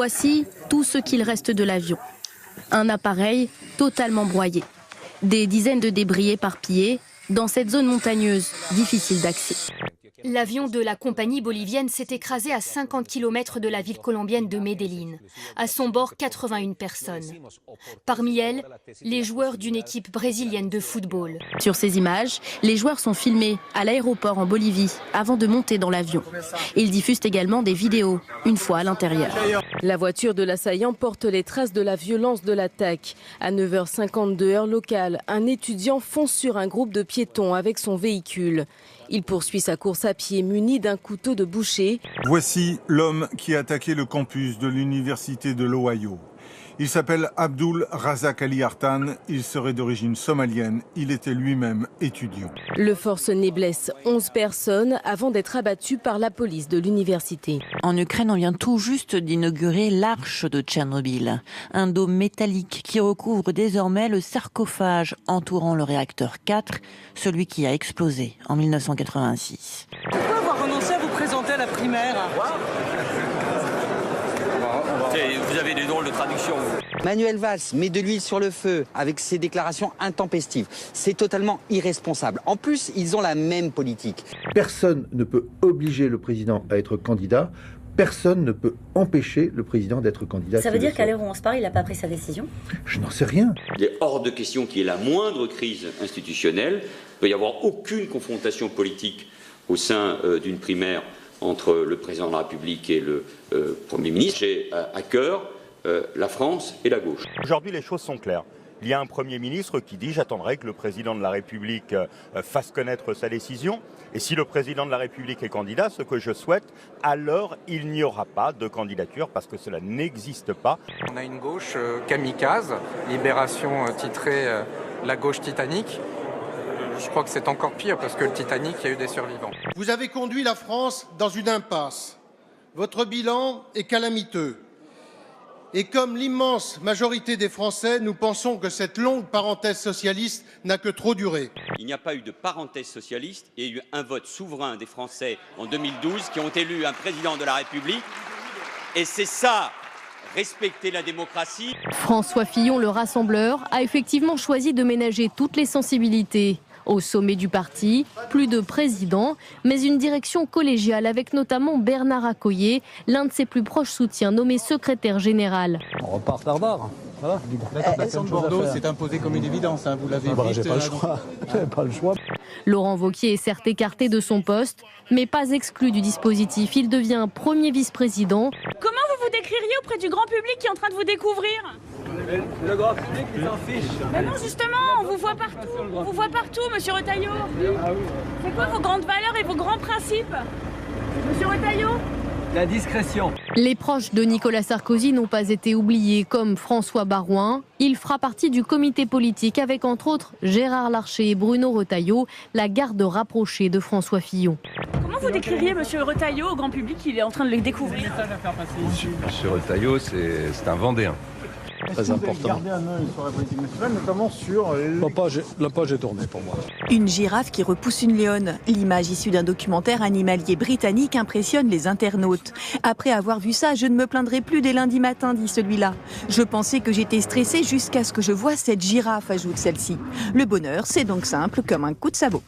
Voici tout ce qu'il reste de l'avion. Un appareil totalement broyé. Des dizaines de débris éparpillés dans cette zone montagneuse, difficile d'accès. L'avion de la compagnie bolivienne s'est écrasé à 50 km de la ville colombienne de Medellín. À son bord, 81 personnes. Parmi elles, les joueurs d'une équipe brésilienne de football. Sur ces images, les joueurs sont filmés à l'aéroport en Bolivie avant de monter dans l'avion. Ils diffusent également des vidéos, une fois à l'intérieur. La voiture de l'assaillant porte les traces de la violence de l'attaque. À 9h52 heure locale, un étudiant fonce sur un groupe de piétons avec son véhicule. Il poursuit sa course à pied muni d'un couteau de boucher. Voici l'homme qui a attaqué le campus de l'université de l'Ohio. Il s'appelle Abdul Razak Ali Artan, il serait d'origine somalienne, il était lui-même étudiant. Le forcené blesse 11 personnes avant d'être abattu par la police de l'université. En Ukraine, on vient tout juste d'inaugurer l'arche de Tchernobyl, un dôme métallique qui recouvre désormais le sarcophage entourant le réacteur 4, celui qui a explosé en 1986. Pourquoi avoir renoncé à vous présenter à la primaire ? Vous avez des drôles de traduction. Manuel Valls met de l'huile sur le feu avec ses déclarations intempestives. C'est totalement irresponsable. En plus, ils ont la même politique. Personne ne peut obliger le président à être candidat. Personne ne peut empêcher le président d'être candidat. Ça veut dire qu'à l'heure où on se parle, il n'a pas pris sa décision ? Je n'en sais rien. Il est hors de question qu'il y ait la moindre crise institutionnelle. Il ne peut y avoir aucune confrontation politique au sein d'une primaire entre le président de la République et le Premier ministre. J'ai à cœur la France et la gauche. Aujourd'hui, les choses sont claires. Il y a un Premier ministre qui dit « j'attendrai que le président de la République fasse connaître sa décision ». Et si le président de la République est candidat, ce que je souhaite, alors il n'y aura pas de candidature parce que cela n'existe pas. On a une gauche kamikaze, Libération titrée la gauche titanique. Je crois que c'est encore pire parce que le Titanic, il y a eu des survivants. Vous avez conduit la France dans une impasse. Votre bilan est calamiteux. Et comme l'immense majorité des Français, nous pensons que cette longue parenthèse socialiste n'a que trop duré. Il n'y a pas eu de parenthèse socialiste, il y a eu un vote souverain des Français en 2012 qui ont élu un président de la République. Et c'est ça, respecter la démocratie. François Fillon, le rassembleur, a effectivement choisi de ménager toutes les sensibilités. Au sommet du parti, plus de président, mais une direction collégiale avec notamment Bernard Accoyer, l'un de ses plus proches soutiens nommé secrétaire général. On repart tard. Voilà. L'accent de Bordeaux s'est imposé comme une évidence, hein. Vous l'avez vite. J'ai pas le choix. J'avais pas le choix. Laurent Wauquiez est certes écarté de son poste, mais pas exclu du dispositif. Il devient premier vice-président. Comment vous vous décririez auprès du grand public qui est en train de vous découvrir ? Le grand public, il s'en fiche. Mais non, justement, on vous voit partout. On vous voit partout, monsieur Retailleau. C'est quoi vos grandes valeurs et vos grands principes, monsieur Retailleau ? La discrétion. Les proches de Nicolas Sarkozy n'ont pas été oubliés, comme François Baroin. Il fera partie du comité politique avec entre autres Gérard Larcher et Bruno Retailleau, la garde rapprochée de François Fillon. Comment vous décririez monsieur Retailleau au grand public qui est en train de le découvrir ? Monsieur Retailleau, c'est un Vendéen. Très important. Garder un œil sur la politique nationale, notamment sur... La page est tournée pour moi. Une girafe qui repousse une lionne. L'image issue d'un documentaire animalier britannique impressionne les internautes. Après avoir vu ça, je ne me plaindrai plus dès lundi matin, dit celui-là. Je pensais que j'étais stressée jusqu'à ce que je voie cette girafe, ajoute celle-ci. Le bonheur, c'est donc simple comme un coup de sabot.